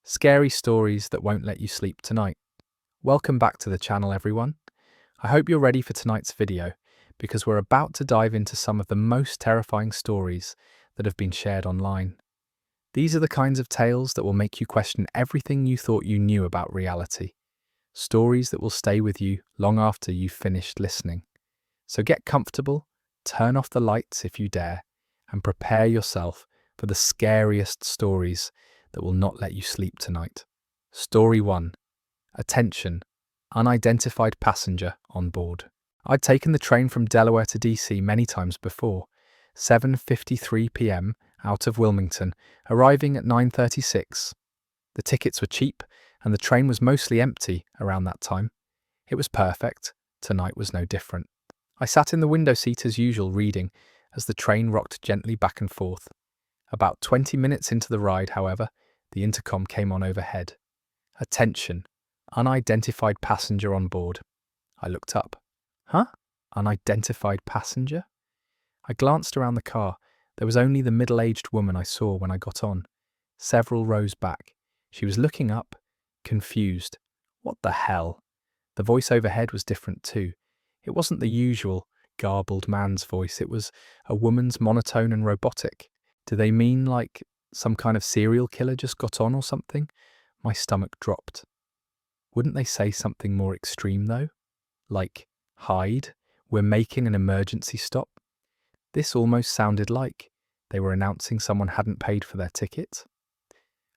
Scary stories that won't let you sleep tonight. Welcome back to the channel, everyone. I hope you're ready for tonight's video because we're about to dive into some of the most terrifying stories that have been shared online. These are the kinds of tales that will make you question everything you thought you knew about reality. Stories that will stay with you long after you've finished listening. So get comfortable, turn off the lights if you dare, and prepare yourself for the scariest stories that will not let you sleep tonight. Story 1. Attention, unidentified passenger on board. I'd taken the train from Delaware to DC many times before, 7:53 p.m. out of Wilmington, arriving at 9:36. The tickets were cheap and the train was mostly empty around that time. It was perfect. Tonight was no different. I sat in the window seat as usual reading as the train rocked gently back and forth. About 20 minutes into the ride, however, the intercom came on overhead. Attention, unidentified passenger on board. I looked up. Huh? Unidentified passenger? I glanced around the car. There was only the middle-aged woman I saw when I got on. Several rows back. She was looking up, confused. What the hell? The voice overhead was different too. It wasn't the usual, garbled man's voice. It was a woman's, monotone and robotic. Do they mean like some kind of serial killer just got on or something? My stomach dropped. Wouldn't they say something more extreme though? Like, hide, we're making an emergency stop? This almost sounded like they were announcing someone hadn't paid for their ticket.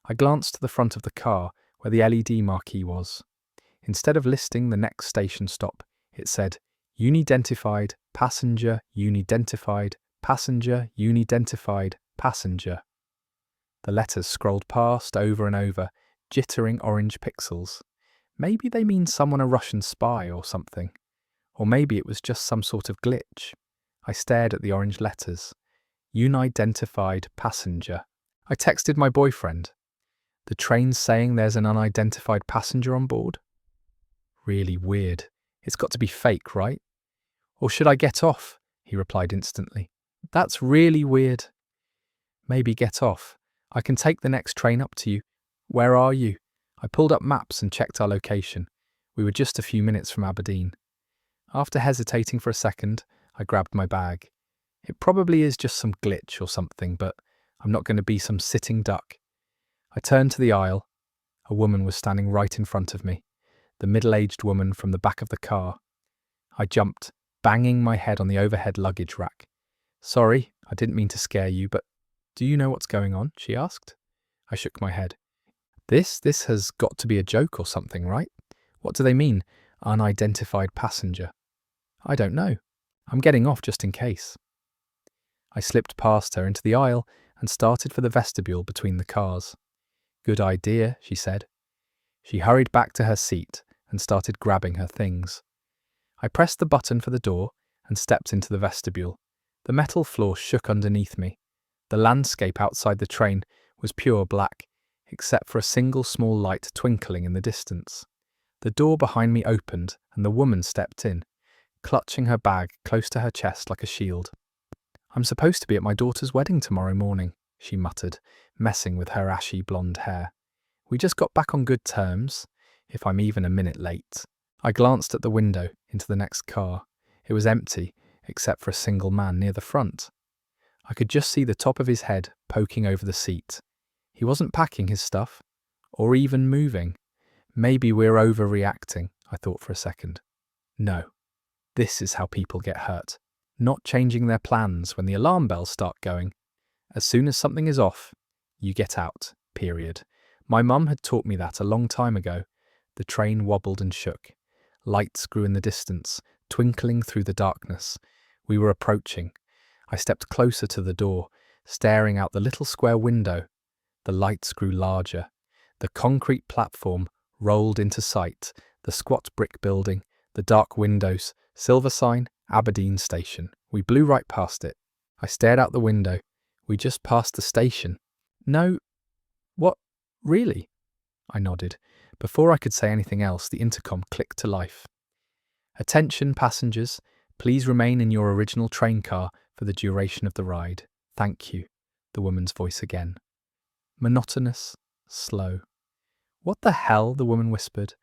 I glanced to the front of the car where the LED marquee was. Instead of listing the next station stop, it said, Unidentified, passenger, unidentified, passenger, unidentified, passenger. The letters scrolled past over and over, jittering orange pixels. Maybe they mean someone a Russian spy or something. Or maybe it was just some sort of glitch. I stared at the orange letters. Unidentified passenger. I texted my boyfriend. The train's saying there's an unidentified passenger on board? Really weird. It's got to be fake, right? Or should I get off? He replied instantly. That's really weird. Maybe get off. I can take the next train up to you. Where are you? I pulled up maps and checked our location. We were just a few minutes from Aberdeen. After hesitating for a second, I grabbed my bag. It probably is just some glitch or something, but I'm not going to be some sitting duck. I turned to the aisle. A woman was standing right in front of me, the middle-aged woman from the back of the car. I jumped, banging my head on the overhead luggage rack. Sorry, I didn't mean to scare you, but do you know what's going on? She asked. I shook my head. This has got to be a joke or something, right? What do they mean, unidentified passenger? I don't know. I'm getting off just in case. I slipped past her into the aisle and started for the vestibule between the cars. Good idea, she said. She hurried back to her seat and started grabbing her things. I pressed the button for the door and stepped into the vestibule. The metal floor shook underneath me. The landscape outside the train was pure black, except for a single small light twinkling in the distance. The door behind me opened and the woman stepped in, clutching her bag close to her chest like a shield. I'm supposed to be at my daughter's wedding tomorrow morning, she muttered, messing with her ashy blonde hair. We just got back on good terms, if I'm even a minute late. I glanced at the window into the next car. It was empty, except for a single man near the front. I could just see the top of his head poking over the seat. He wasn't packing his stuff, or even moving. Maybe we're overreacting, I thought for a second. No, this is how people get hurt. Not changing their plans when the alarm bells start going. As soon as something is off, you get out, period. My mum had taught me that a long time ago. The train wobbled and shook. Lights grew in the distance, twinkling through the darkness. We were approaching. I stepped closer to the door, staring out the little square window. The lights grew larger. The concrete platform rolled into sight, the squat brick building, the dark windows, silver sign, Aberdeen Station. We blew right past it. I stared out the window. We just passed the station. No. What? Really? I nodded. Before I could say anything else, the intercom clicked to life. Attention passengers, please remain in your original train car for the duration of the ride. Thank you, the woman's voice again. Monotonous, slow. What the hell? The woman whispered.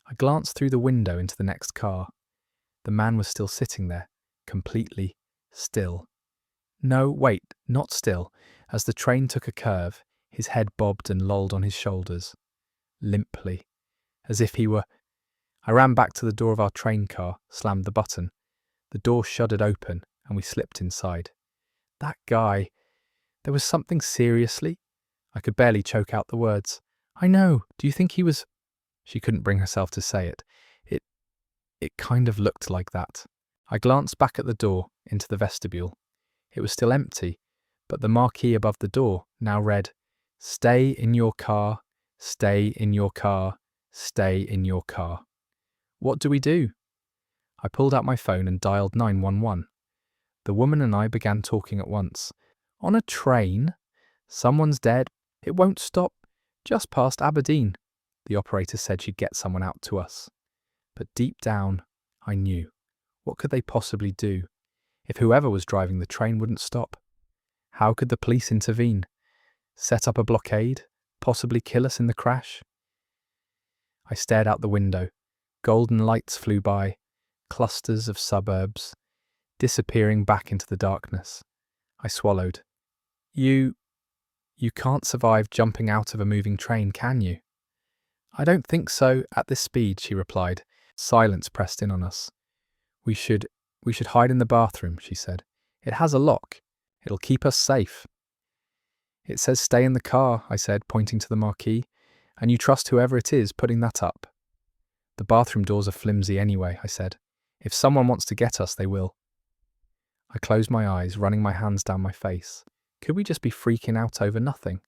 I glanced through the window into the next car. The man was still sitting there, completely still. No, wait, not still. As the train took a curve, his head bobbed and lolled on his shoulders, limply, as if he were... I ran back to the door of our train car, slammed the button. The door shuddered open, and we slipped inside. That guy... There was something seriously? I could barely choke out the words. I know. Do you think he was... She couldn't bring herself to say it. It kind of looked like that. I glanced back at the door, into the vestibule. It was still empty, but the marquee above the door now read, "Stay in your car, stay in your car, stay in your car." What do we do? I pulled out my phone and dialed 911. The woman and I began talking at once. On a train? Someone's dead. It won't stop. Just past Aberdeen. The operator said she'd get someone out to us. But deep down, I knew. What could they possibly do? If whoever was driving the train wouldn't stop? How could the police intervene? Set up a blockade? Possibly kill us in the crash? I stared out the window. Golden lights flew by, clusters of suburbs, disappearing back into the darkness. I swallowed. You can't survive jumping out of a moving train, can you? I don't think so, at this speed, she replied. Silence pressed in on us. We should hide in the bathroom, she said. It has a lock. It'll keep us safe. It says stay in the car, I said, pointing to the marquee, and you trust whoever it is putting that up. The bathroom doors are flimsy anyway, I said. If someone wants to get us, they will. I closed my eyes, running my hands down my face. Could we just be freaking out over nothing?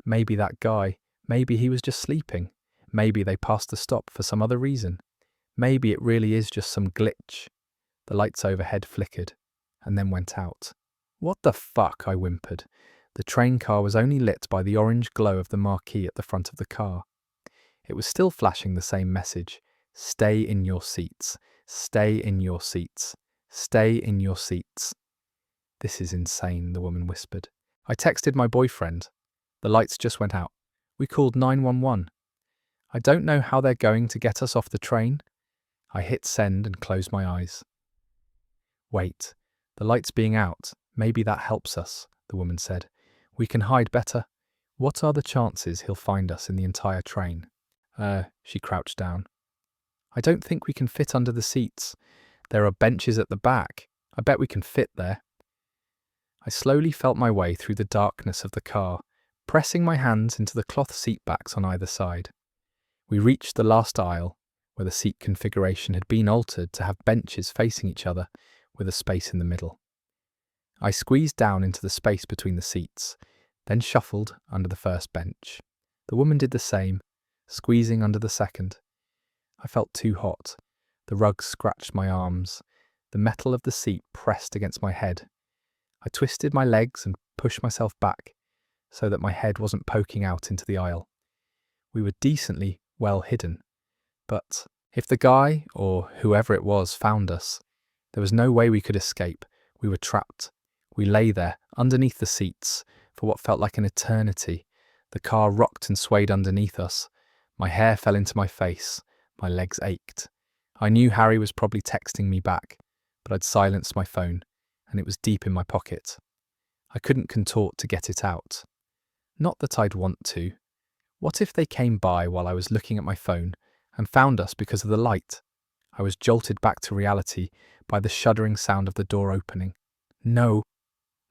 Maybe that guy, maybe he was just sleeping. Maybe they passed the stop for some other reason. Maybe it really is just some glitch. The lights overhead flickered, and then went out. What the fuck, I whimpered. The train car was only lit by the orange glow of the marquee at the front of the car. It was still flashing the same message. Stay in your seats. Stay in your seats. Stay in your seats. This is insane, the woman whispered. I texted my boyfriend. The lights just went out. We called 911. I don't know how they're going to get us off the train. I hit send and closed my eyes. Wait, the lights being out, maybe that helps us, the woman said. We can hide better. What are the chances he'll find us in the entire train? She crouched down. I don't think we can fit under the seats. There are benches at the back. I bet we can fit there. I slowly felt my way through the darkness of the car, pressing my hands into the cloth seat backs on either side. We reached the last aisle, where the seat configuration had been altered to have benches facing each other, with a space in the middle. I squeezed down into the space between the seats, then shuffled under the first bench. The woman did the same, squeezing under the second. I felt too hot. The rug scratched my arms. The metal of the seat pressed against my head. I twisted my legs and pushed myself back, so that my head wasn't poking out into the aisle. We were decently well hidden, but if the guy, or whoever it was, found us, there was no way we could escape. We were trapped. We lay there, underneath the seats, for what felt like an eternity. The car rocked and swayed underneath us. My hair fell into my face. My legs ached. I knew Harry was probably texting me back, but I'd silenced my phone, and it was deep in my pocket. I couldn't contort to get it out. Not that I'd want to. What if they came by while I was looking at my phone and found us because of the light? I was jolted back to reality by the shuddering sound of the door opening. No.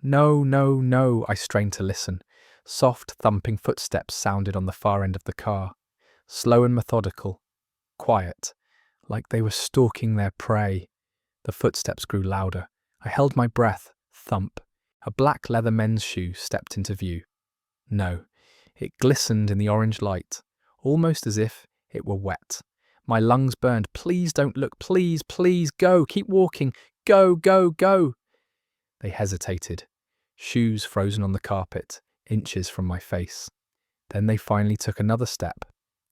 No, no, no, I strained to listen. Soft, thumping footsteps sounded on the far end of the car. Slow and methodical. Quiet. Like they were stalking their prey. The footsteps grew louder. I held my breath. Thump. A black leather men's shoe stepped into view. No. It glistened in the orange light, almost as if it were wet. My lungs burned. Please don't look. Please, please, go. Keep walking. Go, go, go. They hesitated. Shoes frozen on the carpet, inches from my face. Then they finally took another step,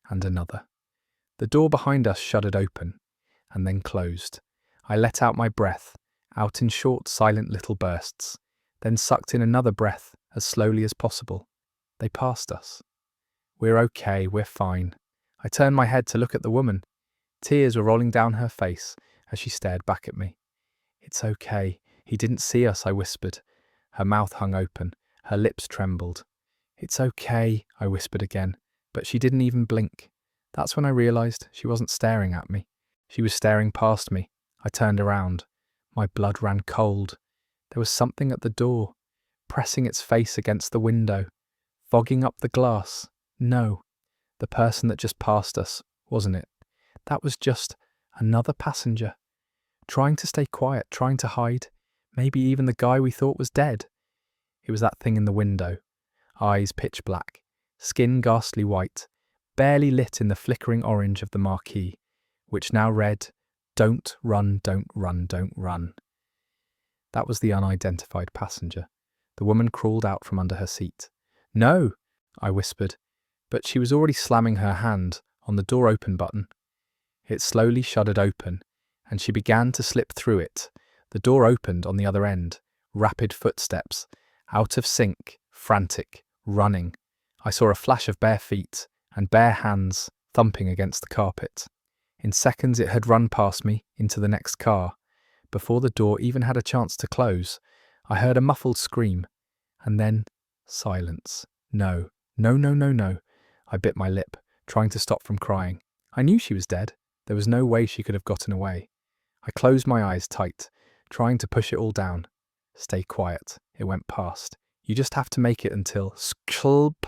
and another. The door behind us shuddered open, and then closed. I let out my breath, out in short, silent little bursts, then sucked in another breath as slowly as possible. They passed us. We're okay, we're fine. I turned my head to look at the woman. Tears were rolling down her face as she stared back at me. "It's okay. He didn't see us," I whispered. Her mouth hung open. Her lips trembled. "It's okay," I whispered again, but she didn't even blink. That's when I realized she wasn't staring at me. She was staring past me. I turned around. My blood ran cold. There was something at the door, pressing its face against the window, fogging up the glass. No, the person that just passed us, wasn't it? That was just another passenger, trying to stay quiet, trying to hide, maybe even the guy we thought was dead. It was that thing in the window, eyes pitch black, skin ghastly white, barely lit in the flickering orange of the marquee, which now read, "Don't run, don't run, don't run." That was the unidentified passenger. The woman crawled out from under her seat. "No," I whispered, but she was already slamming her hand on the door open button. It slowly shuddered open, and she began to slip through it. The door opened on the other end. Rapid footsteps, out of sync, frantic, running. I saw a flash of bare feet and bare hands thumping against the carpet. In seconds it had run past me into the next car. Before the door even had a chance to close, I heard a muffled scream, and then silence. No, no, no, no, no. I bit my lip, trying to stop from crying. I knew she was dead. There was no way she could have gotten away. I closed my eyes tight, trying to push it all down. "Stay quiet." It went past. "You just have to make it until..." Sklp!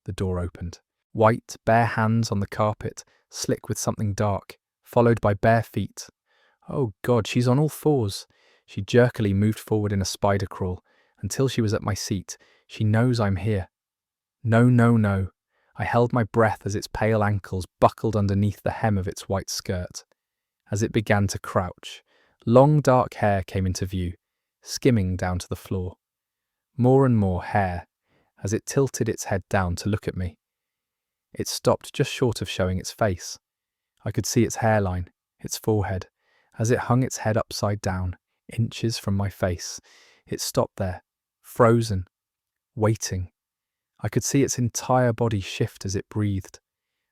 The door opened. White, bare hands on the carpet, slick with something dark, followed by bare feet. Oh God, she's on all fours. She jerkily moved forward in a spider crawl until she was at my seat. She knows I'm here. No, no, no. I held my breath as its pale ankles buckled underneath the hem of its white skirt. As it began to crouch, long dark hair came into view, skimming down to the floor. More and more hair, as it tilted its head down to look at me. It stopped just short of showing its face. I could see its hairline, its forehead, as it hung its head upside down, inches from my face. It stopped there, frozen, waiting. I could see its entire body shift as it breathed.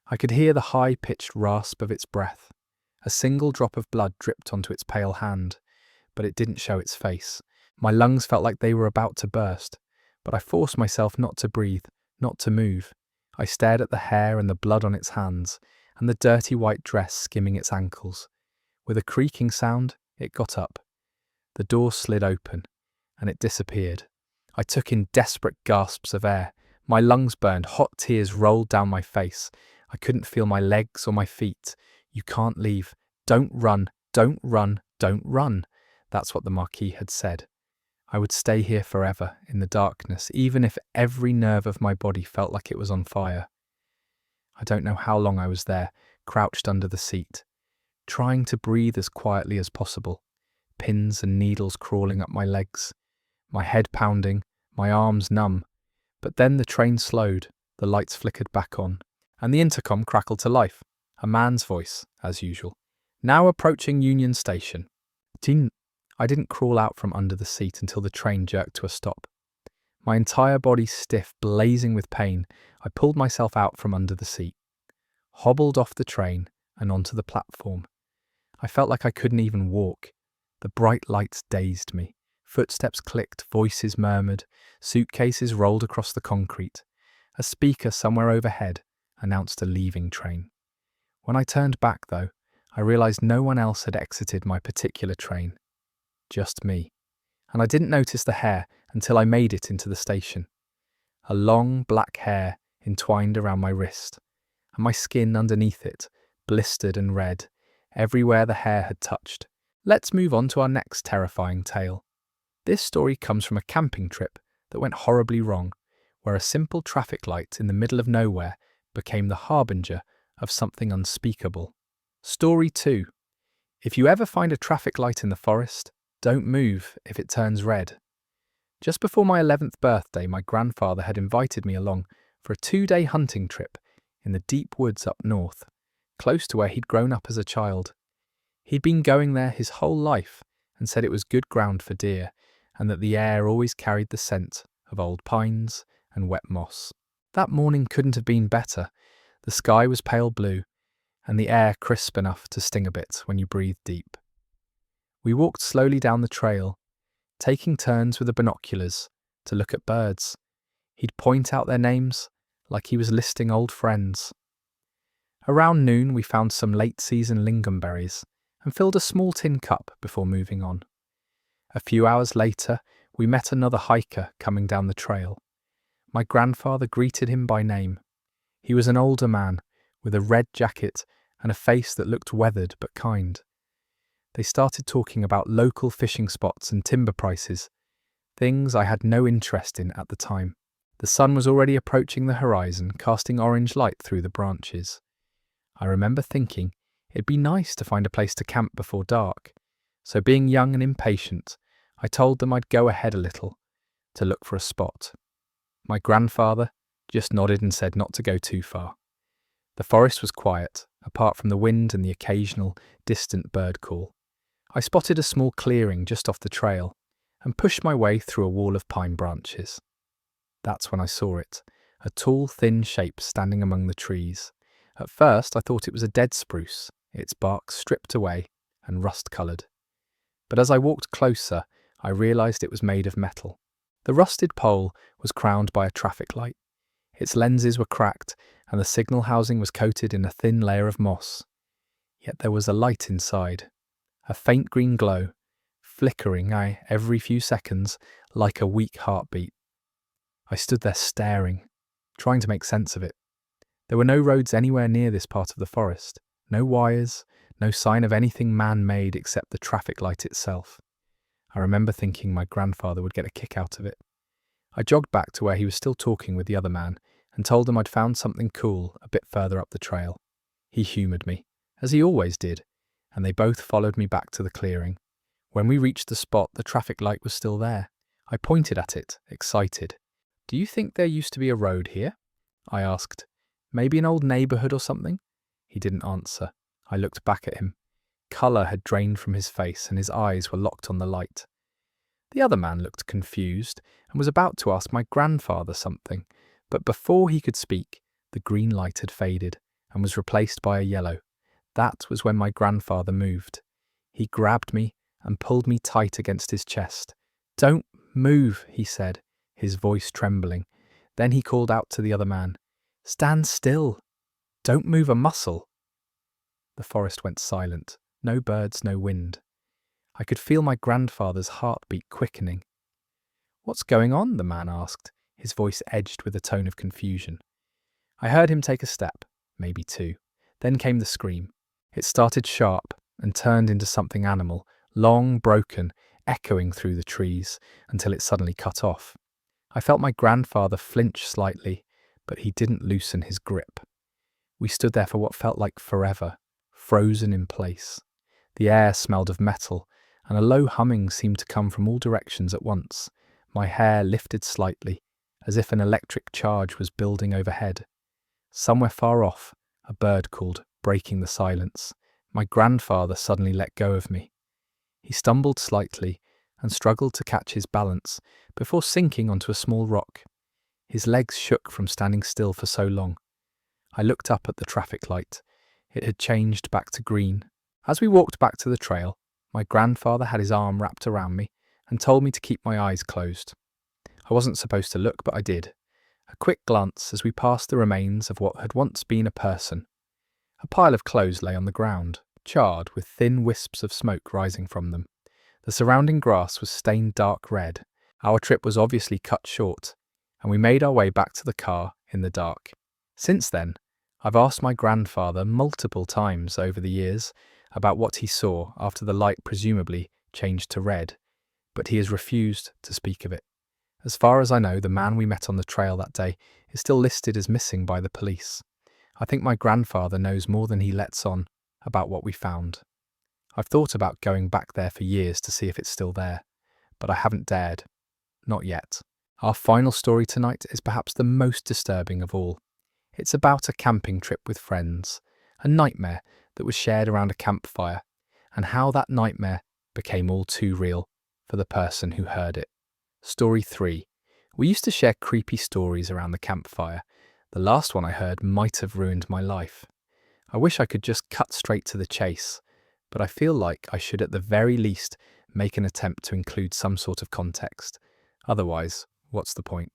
I could hear the high-pitched rasp of its breath. A single drop of blood dripped onto its pale hand, but it didn't show its face. My lungs felt like they were about to burst, but I forced myself not to breathe, not to move. I stared at the hair and the blood on its hands, and the dirty white dress skimming its ankles. With a creaking sound, it got up. The door slid open, and it disappeared. I took in desperate gasps of air. My lungs burned, hot tears rolled down my face. I couldn't feel my legs or my feet. "You can't leave. Don't run, don't run, don't run." That's what the Marquis had said. I would stay here forever, in the darkness, even if every nerve of my body felt like it was on fire. I don't know how long I was there, crouched under the seat, trying to breathe as quietly as possible, pins and needles crawling up my legs, my head pounding, my arms numb. But then the train slowed, the lights flickered back on, and the intercom crackled to life. A man's voice, as usual. "Now approaching Union Station." I didn't crawl out from under the seat until the train jerked to a stop. My entire body stiff, blazing with pain, I pulled myself out from under the seat, hobbled off the train and onto the platform. I felt like I couldn't even walk. The bright lights dazed me. Footsteps clicked, voices murmured, suitcases rolled across the concrete. A speaker somewhere overhead announced a leaving train. When I turned back, though, I realized no one else had exited my particular train. Just me. And I didn't notice the hair until I made it into the station. A long black hair entwined around my wrist, and my skin underneath it, blistered and red, everywhere the hair had touched. Let's move on to our next terrifying tale. This story comes from a camping trip that went horribly wrong, where a simple traffic light in the middle of nowhere became the harbinger of something unspeakable. Story 2. If you ever find a traffic light in the forest, don't move if it turns red. Just before my 11th birthday, my grandfather had invited me along for a 2-day hunting trip in the deep woods up north, close to where he'd grown up as a child. He'd been going there his whole life and said it was good ground for deer, and that the air always carried the scent of old pines and wet moss. That morning couldn't have been better. The The sky was pale blue, and the air crisp enough to sting a bit when you breathe deep. We walked slowly down the trail, taking turns with the binoculars to look at birds. He'd point out their names like he was listing old friends. Around noon, we found some late-season lingonberries and filled a small tin cup before moving on. A few hours later, we met another hiker coming down the trail. My grandfather greeted him by name. He was an older man with a red jacket and a face that looked weathered but kind. They started talking about local fishing spots and timber prices, things I had no interest in at the time. The sun was already approaching the horizon, casting orange light through the branches. I remember thinking it'd be nice to find a place to camp before dark, so being young and impatient, I told them I'd go ahead a little to look for a spot. My grandfather just nodded and said not to go too far. The forest was quiet, apart from the wind and the occasional distant bird call. I spotted a small clearing just off the trail and pushed my way through a wall of pine branches. That's when I saw it, a tall, thin shape standing among the trees. At first I thought it was a dead spruce, its bark stripped away and rust-coloured. But as I walked closer, I realised it was made of metal. The rusted pole was crowned by a traffic light. Its lenses were cracked and the signal housing was coated in a thin layer of moss. Yet there was a light inside, a faint green glow, flickering every few seconds like a weak heartbeat. I stood there staring, trying to make sense of it. There were no roads anywhere near this part of the forest, no wires, no sign of anything man-made except the traffic light itself. I remember thinking my grandfather would get a kick out of it. I jogged back to where he was still talking with the other man and told him I'd found something cool a bit further up the trail. He humoured me, as he always did, and they both followed me back to the clearing. When we reached the spot, the traffic light was still there. I pointed at it, excited. "Do you think there used to be a road here?" I asked. "Maybe an old neighbourhood or something?" He didn't answer. I looked back at him. Colour had drained from his face and his eyes were locked on the light. The other man looked confused and was about to ask my grandfather something, but before he could speak, the green light had faded and was replaced by a yellow. That was when my grandfather moved. He grabbed me and pulled me tight against his chest. "Don't move," he said, his voice trembling. Then he called out to the other man, "Stand still. Don't move a muscle." The forest went silent. No birds, no wind. I could feel my grandfather's heartbeat quickening. "What's going on?" the man asked, his voice edged with a tone of confusion. I heard him take a step, maybe two. Then came the scream. It started sharp and turned into something animal, long, broken, echoing through the trees, until it suddenly cut off. I felt my grandfather flinch slightly, but he didn't loosen his grip. We stood there for what felt like forever, frozen in place. The air smelled of metal, and a low humming seemed to come from all directions at once. My hair lifted slightly, as if an electric charge was building overhead. Somewhere far off, a bird called, breaking the silence. My grandfather suddenly let go of me. He stumbled slightly and struggled to catch his balance before sinking onto a small rock. His legs shook from standing still for so long. I looked up at the traffic light. It had changed back to green. As we walked back to the trail, my grandfather had his arm wrapped around me and told me to keep my eyes closed. I wasn't supposed to look, but I did. A quick glance as we passed the remains of what had once been a person. A pile of clothes lay on the ground, charred with thin wisps of smoke rising from them. The surrounding grass was stained dark red. Our trip was obviously cut short, and we made our way back to the car in the dark. Since then, I've asked my grandfather multiple times over the years about what he saw after the light presumably changed to red, but he has refused to speak of it. As far as I know, the man we met on the trail that day is still listed as missing by the police. I think my grandfather knows more than he lets on about what we found. I've thought about going back there for years to see if it's still there, but I haven't dared. Not yet. Our final story tonight is perhaps the most disturbing of all. It's about a camping trip with friends, a nightmare that was shared around a campfire, and how that nightmare became all too real for the person who heard it. Story 3. We used to share creepy stories around the campfire. The last one I heard might have ruined my life. I wish I could just cut straight to the chase, but I feel like I should at the very least make an attempt to include some sort of context. Otherwise, what's the point?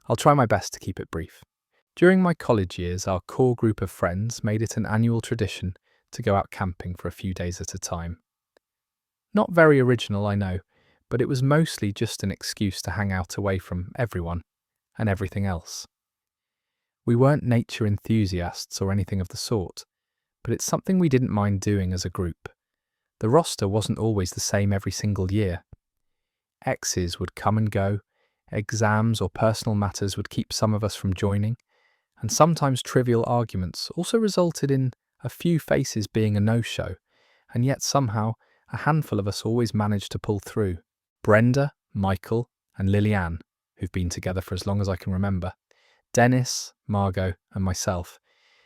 I'll try my best to keep it brief. During my college years, our core group of friends made it an annual tradition to go out camping for a few days at a time. Not very original, I know, but it was mostly just an excuse to hang out away from everyone and everything else. We weren't nature enthusiasts or anything of the sort, but it's something we didn't mind doing as a group. The roster wasn't always the same every single year. Exes would come and go, exams or personal matters would keep some of us from joining, and sometimes trivial arguments also resulted in a few faces being a no-show, and yet somehow a handful of us always managed to pull through. Brenda, Michael, and Lillian, who've been together for as long as I can remember, Dennis, Margot, and myself.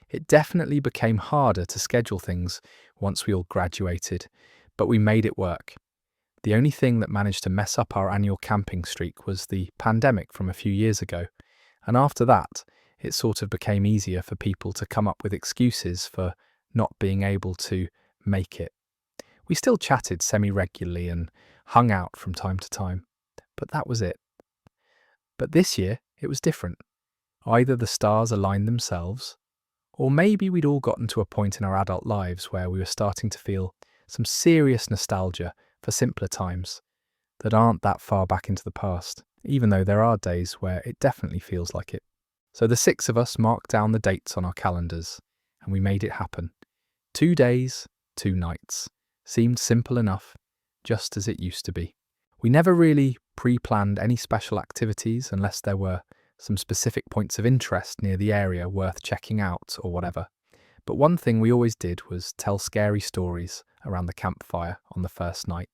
It definitely became harder to schedule things once we all graduated, but we made it work. The only thing that managed to mess up our annual camping streak was the pandemic from a few years ago, and after that, it sort of became easier for people to come up with excuses for not being able to make it. We still chatted semi-regularly and hung out from time to time, but that was it. But this year, it was different. Either the stars aligned themselves, or maybe we'd all gotten to a point in our adult lives where we were starting to feel some serious nostalgia for simpler times that aren't that far back into the past, even though there are days where it definitely feels like it. So the 6 of us marked down the dates on our calendars, and we made it happen. 2 days, 2 nights. Seemed simple enough, just as it used to be. We never really pre-planned any special activities unless there were some specific points of interest near the area worth checking out or whatever. But one thing we always did was tell scary stories around the campfire on the first night.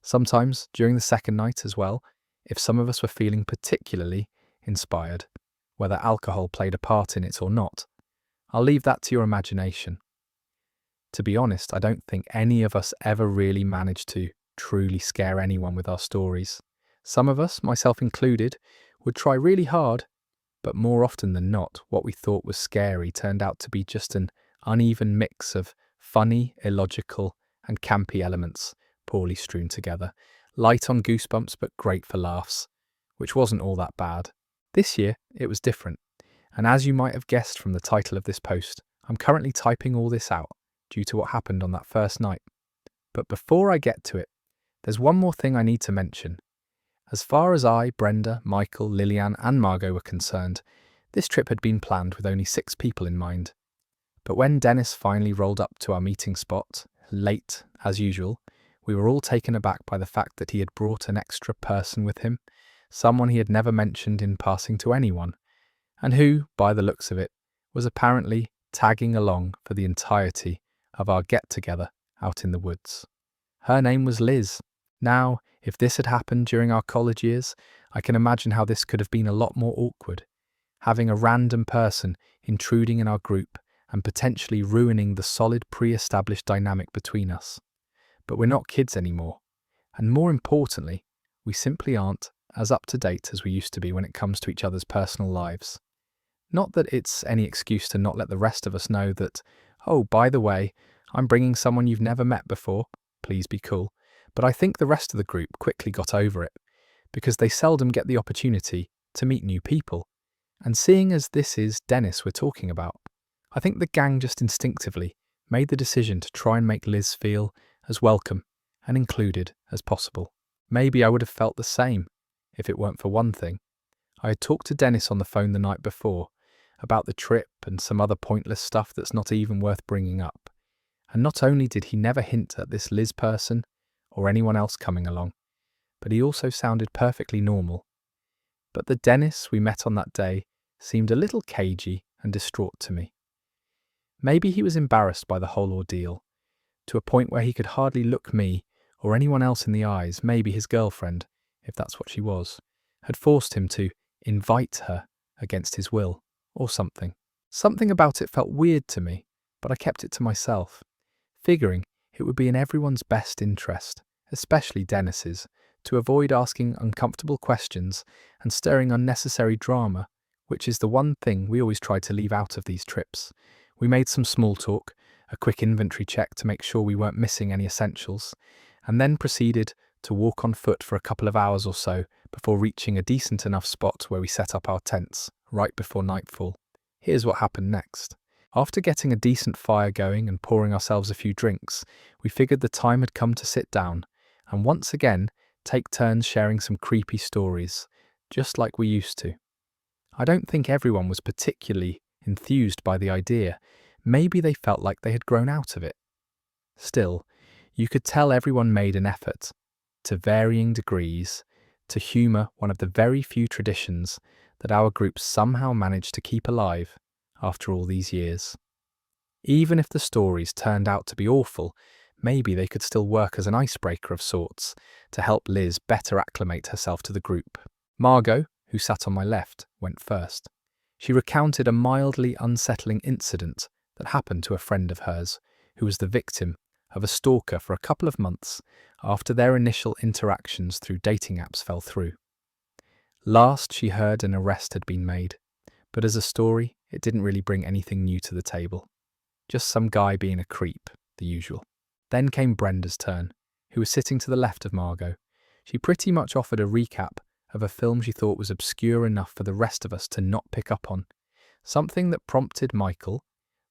Sometimes during the second night as well, if some of us were feeling particularly inspired, whether alcohol played a part in it or not. I'll leave that to your imagination. To be honest, I don't think any of us ever really managed to truly scare anyone with our stories. Some of us, myself included, would try really hard, but more often than not, what we thought was scary turned out to be just an uneven mix of funny, illogical, and campy elements, poorly strewn together. Light on goosebumps, but great for laughs, which wasn't all that bad. This year, it was different, and as you might have guessed from the title of this post, I'm currently typing all this out due to what happened on that first night. But before I get to it, there's one more thing I need to mention. As far as I, Brenda, Michael, Lillian and Margot were concerned, this trip had been planned with only 6 people in mind. But when Dennis finally rolled up to our meeting spot, late as usual, we were all taken aback by the fact that he had brought an extra person with him, someone he had never mentioned in passing to anyone, and who, by the looks of it, was apparently tagging along for the entirety of our get-together out in the woods. Her name was Liz. Now, if this had happened during our college years, I can imagine how this could have been a lot more awkward, having a random person intruding in our group and potentially ruining the solid pre-established dynamic between us. But we're not kids anymore, and more importantly, we simply aren't as up-to-date as we used to be when it comes to each other's personal lives. Not that it's any excuse to not let the rest of us know that, oh, by the way, I'm bringing someone you've never met before, please be cool. But I think the rest of the group quickly got over it, because they seldom get the opportunity to meet new people. And seeing as this is Dennis we're talking about, I think the gang just instinctively made the decision to try and make Liz feel as welcome and included as possible. Maybe I would have felt the same if it weren't for one thing. I had talked to Dennis on the phone the night before about the trip and some other pointless stuff that's not even worth bringing up. And not only did he never hint at this Liz person or anyone else coming along, but he also sounded perfectly normal. But the Dennis we met on that day seemed a little cagey and distraught to me. Maybe he was embarrassed by the whole ordeal, to a point where he could hardly look me or anyone else in the eyes. Maybe his girlfriend, if that's what she was, had forced him to invite her against his will, or something. Something about it felt weird to me, but I kept it to myself, figuring it would be in everyone's best interest, especially Dennis's, to avoid asking uncomfortable questions and stirring unnecessary drama which is the one thing we always try to leave out of these trips. We made some small talk, a quick inventory check to make sure we weren't missing any essentials, and then proceeded to walk on foot for a couple of hours or so before reaching a decent enough spot where we set up our tents, right before nightfall. Here's what happened next. After getting a decent fire going and pouring ourselves a few drinks, we figured the time had come to sit down and once again take turns sharing some creepy stories, just like we used to. I don't think everyone was particularly enthused by the idea. Maybe they felt like they had grown out of it. Still, you could tell everyone made an effort, to varying degrees, to humour one of the very few traditions that our group somehow managed to keep alive after all these years. Even if the stories turned out to be awful, maybe they could still work as an icebreaker of sorts to help Liz better acclimate herself to the group. Margot, who sat on my left, went first. She recounted a mildly unsettling incident that happened to a friend of hers, who was the victim of a stalker for a couple of months after their initial interactions through dating apps fell through. Last she heard, an arrest had been made, but as a story, it didn't really bring anything new to the table. Just some guy being a creep, the usual. Then came Brenda's turn, who was sitting to the left of Margot. She pretty much offered a recap of a film she thought was obscure enough for the rest of us to not pick up on, something that prompted Michael,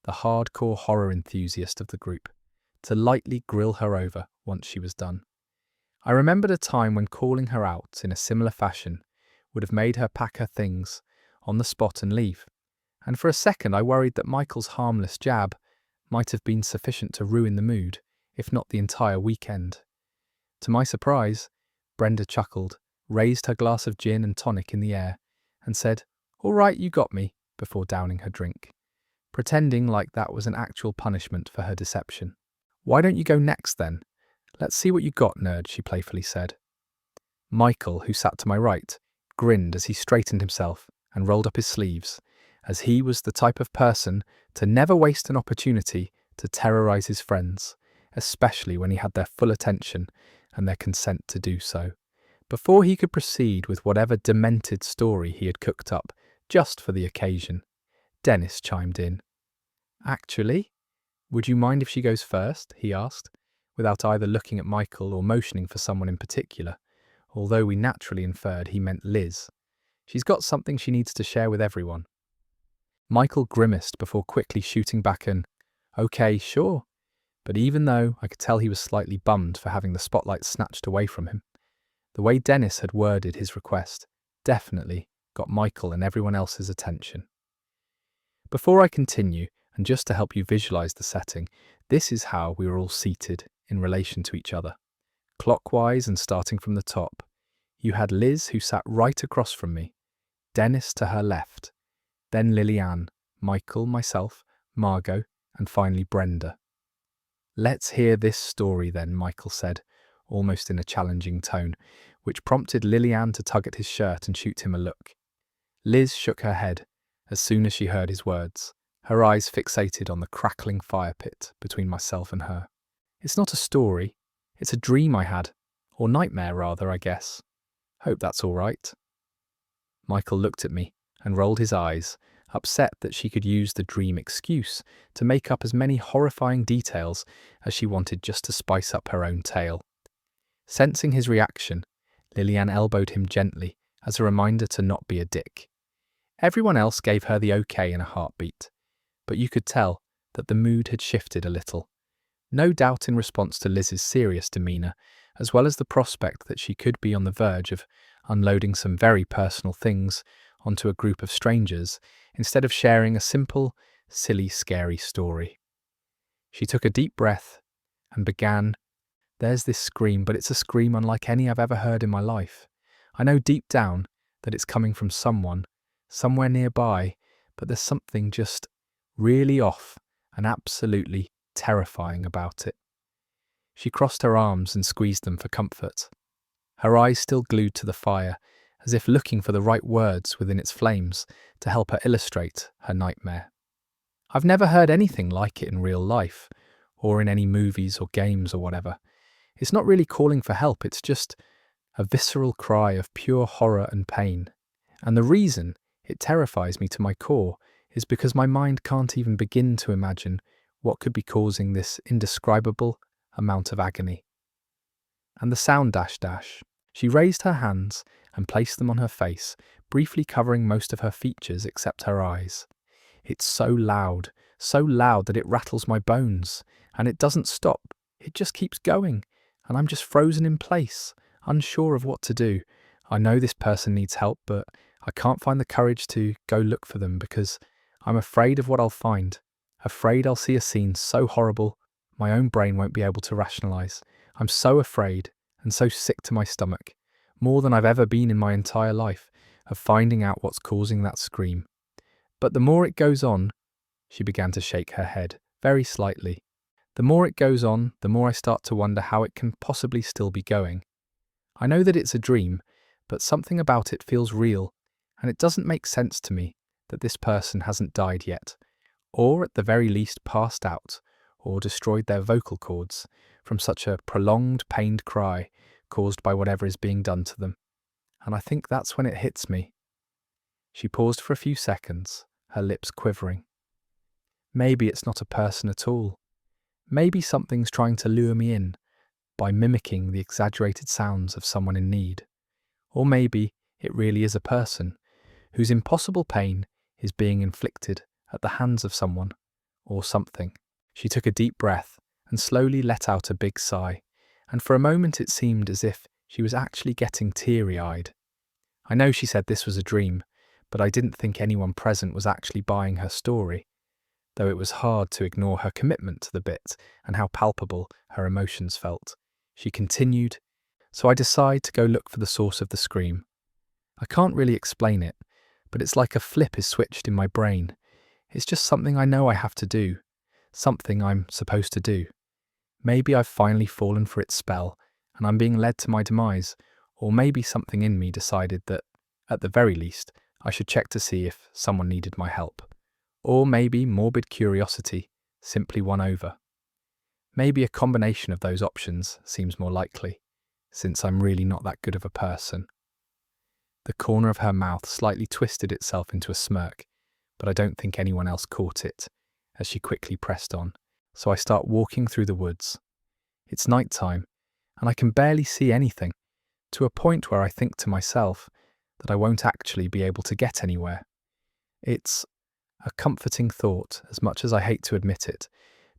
the hardcore horror enthusiast of the group, to lightly grill her over once she was done. I remembered a time when calling her out in a similar fashion would have made her pack her things on the spot and leave, and for a second I worried that Michael's harmless jab might have been sufficient to ruin the mood, if not the entire weekend. To my surprise, Brenda chuckled, raised her glass of gin and tonic in the air, and said, "All right, you got me," before downing her drink, pretending like that was an actual punishment for her deception. "Why don't you go next then? Let's see what you got, nerd," she playfully said. Michael, who sat to my right, grinned as he straightened himself and rolled up his sleeves, as he was the type of person to never waste an opportunity to terrorize his friends, especially when he had their full attention and their consent to do so. Before he could proceed with whatever demented story he had cooked up just for the occasion, Dennis chimed in. "Actually, would you mind if she goes first?" he asked, without either looking at Michael or motioning for someone in particular, although we naturally inferred he meant Liz. She's got something she needs to share with everyone. Michael grimaced before quickly shooting back an, "Okay, sure," but even though I could tell he was slightly bummed for having the spotlight snatched away from him, the way Dennis had worded his request definitely got Michael and everyone else's attention. Before I continue, and just to help you visualize the setting, this is how we were all seated in relation to each other. Clockwise and starting from the top, you had Liz, who sat right across from me, Dennis to her left, then Lillian, Michael, myself, Margot, and finally Brenda. "Let's hear this story then," Michael said, almost in a challenging tone, which prompted Lillian to tug at his shirt and shoot him a look. Liz shook her head as soon as she heard his words, her eyes fixated on the crackling fire pit between myself and her. "It's not a story, it's a dream I had, or nightmare rather, I guess. Hope that's all right." Michael looked at me and rolled his eyes, upset that she could use the dream excuse to make up as many horrifying details as she wanted just to spice up her own tale. Sensing his reaction, Lillian elbowed him gently as a reminder to not be a dick. Everyone else gave her the okay in a heartbeat, but you could tell that the mood had shifted a little, no doubt in response to Liz's serious demeanour, as well as the prospect that she could be on the verge of unloading some very personal things onto a group of strangers instead of sharing a simple, silly, scary story. She took a deep breath and began, "There's this scream, but it's a scream unlike any I've ever heard in my life. I know deep down that it's coming from someone, somewhere nearby, but there's something just really off and absolutely terrifying about it." She crossed her arms and squeezed them for comfort, her eyes still glued to the fire, as if looking for the right words within its flames to help her illustrate her nightmare. "I've never heard anything like it in real life, or in any movies or games or whatever. It's not really calling for help, it's just a visceral cry of pure horror and pain. And the reason it terrifies me to my core is because my mind can't even begin to imagine what could be causing this indescribable amount of agony. And the sound dash dash. She raised her hands and placed them on her face, briefly covering most of her features except her eyes. It's so loud that it rattles my bones, and it doesn't stop. It just keeps going, and I'm just frozen in place, unsure of what to do. I know this person needs help, but I can't find the courage to go look for them because I'm afraid of what I'll find. Afraid I'll see a scene so horrible my own brain won't be able to rationalize. I'm so afraid and so sick to my stomach, more than I've ever been in my entire life, of finding out what's causing that scream. But the more it goes on, she began to shake her head, very slightly. The more it goes on, the more I start to wonder how it can possibly still be going. I know that it's a dream, but something about it feels real, and it doesn't make sense to me that this person hasn't died yet, or at the very least passed out, or destroyed their vocal cords from such a prolonged, pained cry caused by whatever is being done to them. And I think that's when it hits me. She paused for a few seconds, her lips quivering. Maybe it's not a person at all. Maybe something's trying to lure me in by mimicking the exaggerated sounds of someone in need. Or maybe it really is a person whose impossible pain is being inflicted at the hands of someone or something. She took a deep breath and slowly let out a big sigh, and for a moment it seemed as if she was actually getting teary-eyed. I know she said this was a dream, but I didn't think anyone present was actually buying her story, though it was hard to ignore her commitment to the bit and how palpable her emotions felt. She continued, "So I decide to go look for the source of the scream. I can't really explain it, but it's like a flip is switched in my brain. It's just something I know I have to do, something I'm supposed to do. Maybe I've finally fallen for its spell, and I'm being led to my demise, or maybe something in me decided that, at the very least, I should check to see if someone needed my help. Or maybe morbid curiosity simply won over. Maybe a combination of those options seems more likely, since I'm really not that good of a person." The corner of her mouth slightly twisted itself into a smirk, but I don't think anyone else caught it, as she quickly pressed on. So I start walking through the woods. It's night time, and I can barely see anything, to a point where I think to myself that I won't actually be able to get anywhere. It's a comforting thought, as much as I hate to admit it,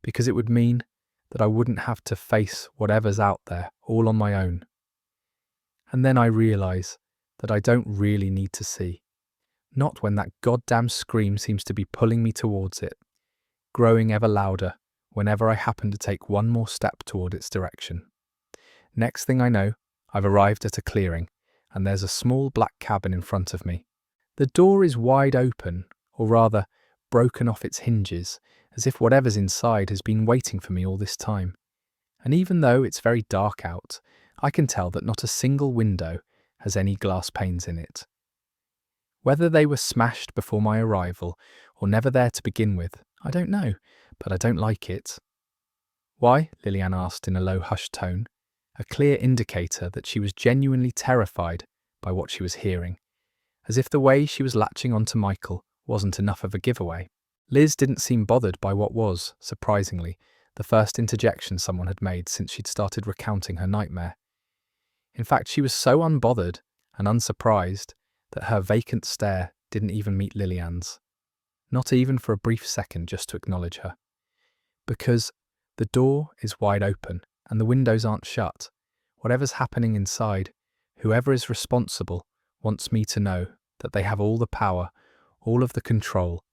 because it would mean that I wouldn't have to face whatever's out there all on my own. And then I realise that I don't really need to see. Not when that goddamn scream seems to be pulling me towards it, growing ever louder whenever I happen to take one more step toward its direction. Next thing I know, I've arrived at a clearing, and there's a small black cabin in front of me. The door is wide open, or rather, broken off its hinges, as if whatever's inside has been waiting for me all this time. And even though it's very dark out, I can tell that not a single window has any glass panes in it. Whether they were smashed before my arrival, or never there to begin with, I don't know, but I don't like it. "Why?" Lillian asked in a low, hushed tone, a clear indicator that she was genuinely terrified by what she was hearing, as if the way she was latching onto Michael wasn't enough of a giveaway. Liz didn't seem bothered by what was, surprisingly, the first interjection someone had made since she'd started recounting her nightmare. In fact, she was so unbothered and unsurprised that her vacant stare didn't even meet Lillian's, not even for a brief second just to acknowledge her. Because the door is wide open and the windows aren't shut. Whatever's happening inside, whoever is responsible wants me to know that they have all the power, all of the control,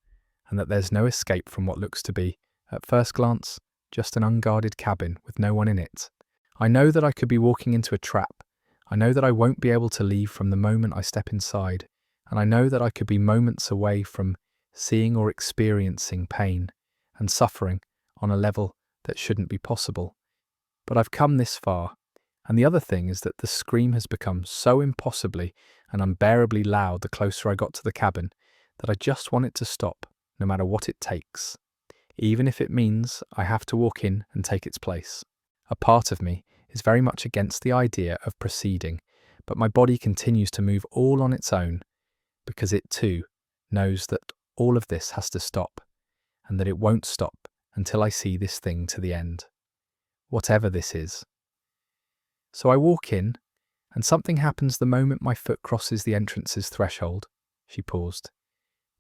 and that there's no escape from what looks to be, at first glance, just an unguarded cabin with no one in it. I know that I could be walking into a trap. I know that I won't be able to leave from the moment I step inside, and I know that I could be moments away from seeing or experiencing pain and suffering on a level that shouldn't be possible. But I've come this far, and the other thing is that the scream has become so impossibly and unbearably loud the closer I got to the cabin that I just want it to stop, no matter what it takes, even if it means I have to walk in and take its place. A part of me is very much against the idea of proceeding, but my body continues to move all on its own, because it too knows that all of this has to stop, and that it won't stop until I see this thing to the end, whatever this is. So I walk in, and something happens the moment my foot crosses the entrance's threshold. She paused.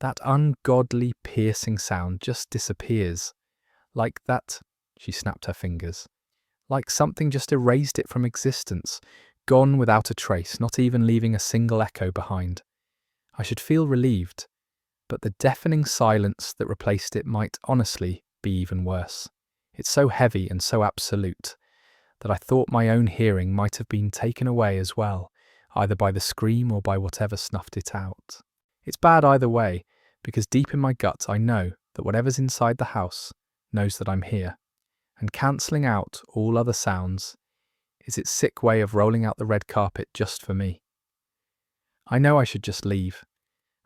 That ungodly, piercing sound just disappears. Like that, she snapped her fingers. Like something just erased it from existence, gone without a trace, not even leaving a single echo behind. I should feel relieved, but the deafening silence that replaced it might honestly be even worse. It's so heavy and so absolute that I thought my own hearing might have been taken away as well, either by the scream or by whatever snuffed it out. It's bad either way, because deep in my gut I know that whatever's inside the house knows that I'm here, and cancelling out all other sounds is its sick way of rolling out the red carpet just for me. I know I should just leave,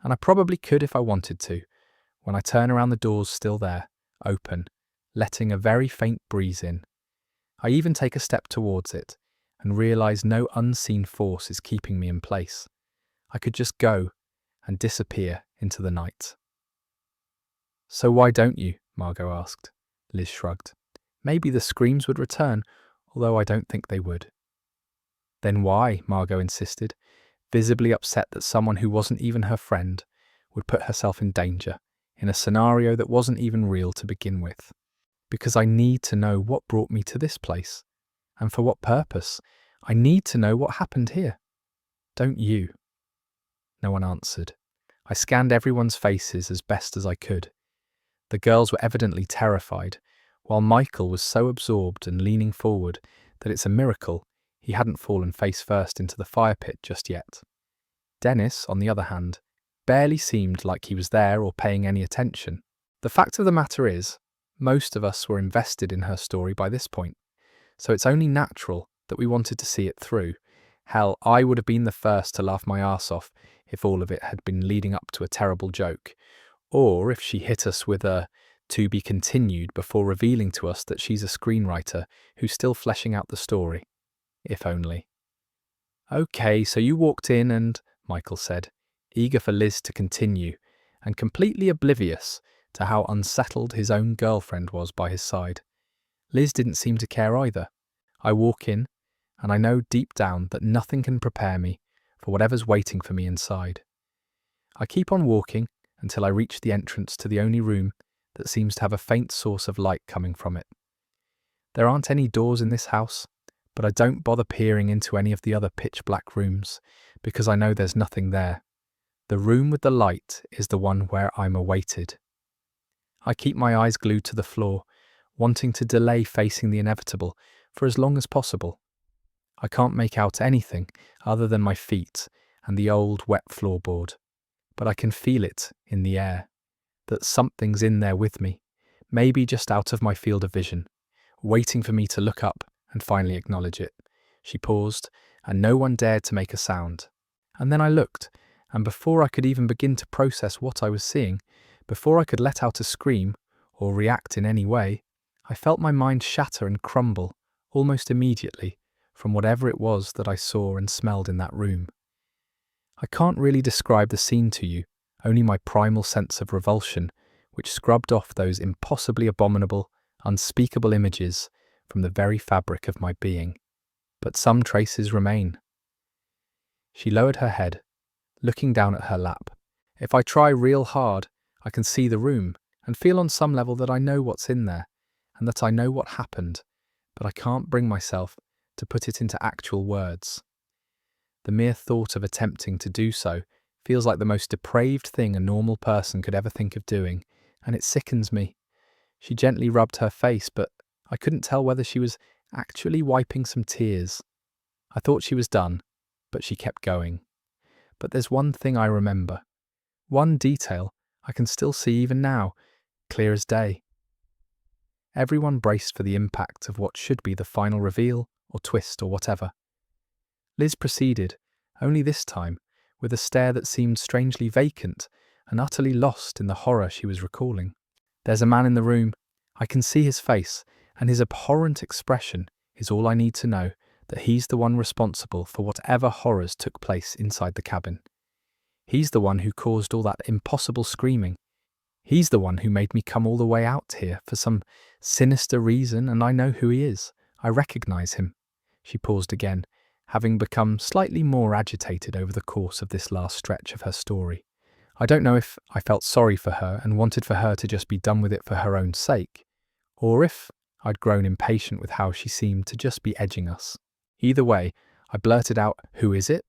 and I probably could if I wanted to, when I turn around the doors still there, open, letting a very faint breeze in. I even take a step towards it, and realise no unseen force is keeping me in place. I could just go and disappear into the night. So why don't you? Margot asked. Liz shrugged. Maybe the screams would return, although I don't think they would. Then why? Margot insisted, visibly upset that someone who wasn't even her friend would put herself in danger in a scenario that wasn't even real to begin with. Because I need to know what brought me to this place, and for what purpose. I need to know what happened here. Don't you? No one answered. I scanned everyone's faces as best as I could. The girls were evidently terrified, while Michael was so absorbed and leaning forward that it's a miracle he hadn't fallen face first into the fire pit just yet. Dennis, on the other hand, barely seemed like he was there or paying any attention. The fact of the matter is, most of us were invested in her story by this point, so it's only natural that we wanted to see it through. Hell, I would have been the first to laugh my arse off if all of it had been leading up to a terrible joke, or if she hit us with a "to be continued" before revealing to us that she's a screenwriter who's still fleshing out the story. If only. Okay, so you walked in and, Michael said, eager for Liz to continue, and completely oblivious to how unsettled his own girlfriend was by his side. Liz didn't seem to care either. I walk in, and I know deep down that nothing can prepare me for whatever's waiting for me inside. I keep on walking until I reach the entrance to the only room that seems to have a faint source of light coming from it. There aren't any doors in this house, but I don't bother peering into any of the other pitch-black rooms, because I know there's nothing there. The room with the light is the one where I'm awaited. I keep my eyes glued to the floor, wanting to delay facing the inevitable for as long as possible. I can't make out anything other than my feet and the old wet floorboard, but I can feel it in the air, that something's in there with me, maybe just out of my field of vision, waiting for me to look up and finally acknowledge it. She paused, and no one dared to make a sound. And then I looked, and before I could even begin to process what I was seeing, before I could let out a scream or react in any way, I felt my mind shatter and crumble almost immediately from whatever it was that I saw and smelled in that room. I can't really describe the scene to you, only my primal sense of revulsion, which scrubbed off those impossibly abominable, unspeakable images from the very fabric of my being. But some traces remain. She lowered her head, looking down at her lap. If I try real hard, I can see the room and feel on some level that I know what's in there and that I know what happened, but I can't bring myself to put it into actual words. The mere thought of attempting to do so feels like the most depraved thing a normal person could ever think of doing, and it sickens me. She gently rubbed her face, but I couldn't tell whether she was actually wiping some tears. I thought she was done, but she kept going. But there's one thing I remember. One detail I can still see even now, clear as day. Everyone braced for the impact of what should be the final reveal or twist or whatever. Liz proceeded, only this time, with a stare that seemed strangely vacant and utterly lost in the horror she was recalling. There's a man in the room. I can see his face, and his abhorrent expression is all I need to know that he's the one responsible for whatever horrors took place inside the cabin. He's the one who caused all that impossible screaming. He's the one who made me come all the way out here for some sinister reason, and I know who he is. I recognize him." She paused again, having become slightly more agitated over the course of this last stretch of her story. I don't know if I felt sorry for her and wanted for her to just be done with it for her own sake, or if I'd grown impatient with how she seemed to just be edging us. Either way, I blurted out, "Who is it?"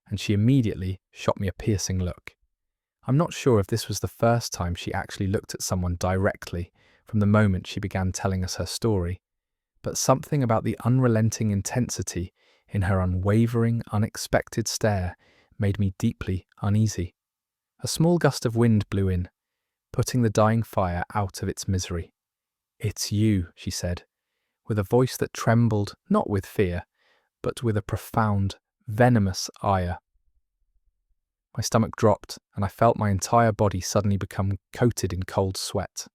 and she immediately shot me a piercing look. I'm not sure if this was the first time she actually looked at someone directly from the moment she began telling us her story, but something about the unrelenting intensity in her unwavering, unexpected stare made me deeply uneasy. A small gust of wind blew in, putting the dying fire out of its misery. "It's you," she said, with a voice that trembled not with fear, but with a profound, venomous ire. My stomach dropped, and I felt my entire body suddenly become coated in cold sweat.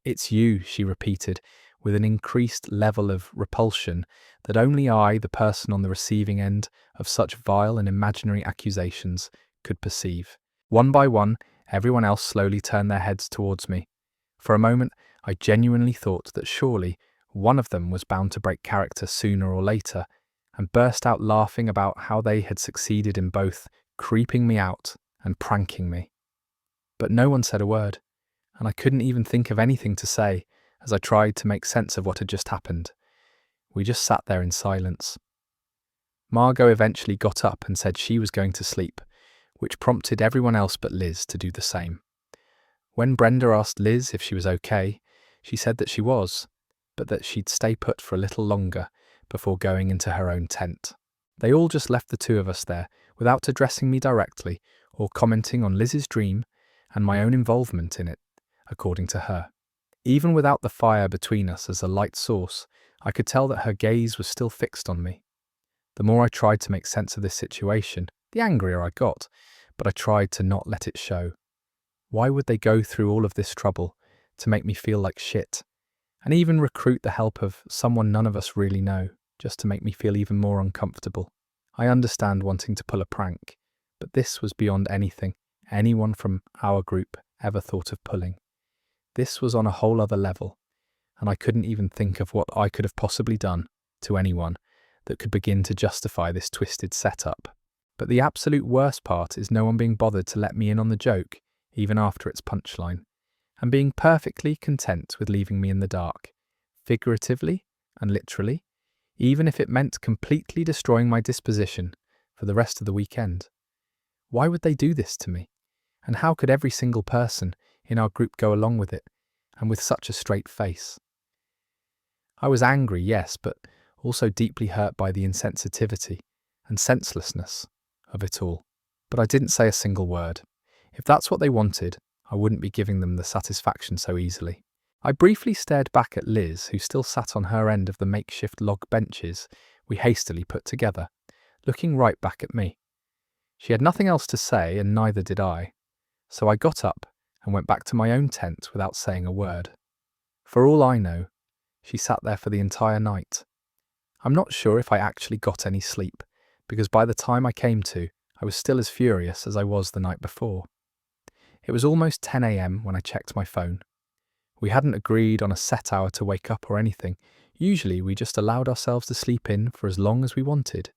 "It's you," she repeated, with an increased level of repulsion that only I, the person on the receiving end of such vile and imaginary accusations, could perceive. One by one, everyone else slowly turned their heads towards me. For a moment, I genuinely thought that surely one of them was bound to break character sooner or later, and burst out laughing about how they had succeeded in both creeping me out and pranking me. But no one said a word, and I couldn't even think of anything to say as I tried to make sense of what had just happened. We just sat there in silence. Margot eventually got up and said she was going to sleep, which prompted everyone else but Liz to do the same. When Brenda asked Liz if she was okay, she said that she was, but that she'd stay put for a little longer before going into her own tent. They all just left the two of us there without addressing me directly or commenting on Liz's dream and my own involvement in it, according to her. Even without the fire between us as a light source, I could tell that her gaze was still fixed on me. The more I tried to make sense of this situation, the angrier I got, but I tried to not let it show. Why would they go through all of this trouble to make me feel like shit, and even recruit the help of someone none of us really know, just to make me feel even more uncomfortable? I understand wanting to pull a prank, but this was beyond anything anyone from our group ever thought of pulling. This was on a whole other level, and I couldn't even think of what I could have possibly done to anyone that could begin to justify this twisted setup. But the absolute worst part is no one being bothered to let me in on the joke, even after its punchline, and being perfectly content with leaving me in the dark, figuratively and literally, even if it meant completely destroying my disposition for the rest of the weekend. Why would they do this to me? And how could every single person in our group go along with it, and with such a straight face? I was angry, yes, but also deeply hurt by the insensitivity and senselessness of it all. But I didn't say a single word. If that's what they wanted, I wouldn't be giving them the satisfaction so easily. I briefly stared back at Liz, who still sat on her end of the makeshift log benches we hastily put together, looking right back at me. She had nothing else to say, and neither did I, so I got up and went back to my own tent without saying a word. For all I know, she sat there for the entire night. I'm not sure if I actually got any sleep, because by the time I came to, I was still as furious as I was the night before. It was almost 10 a.m. when I checked my phone. We hadn't agreed on a set hour to wake up or anything. Usually we just allowed ourselves to sleep in for as long as we wanted.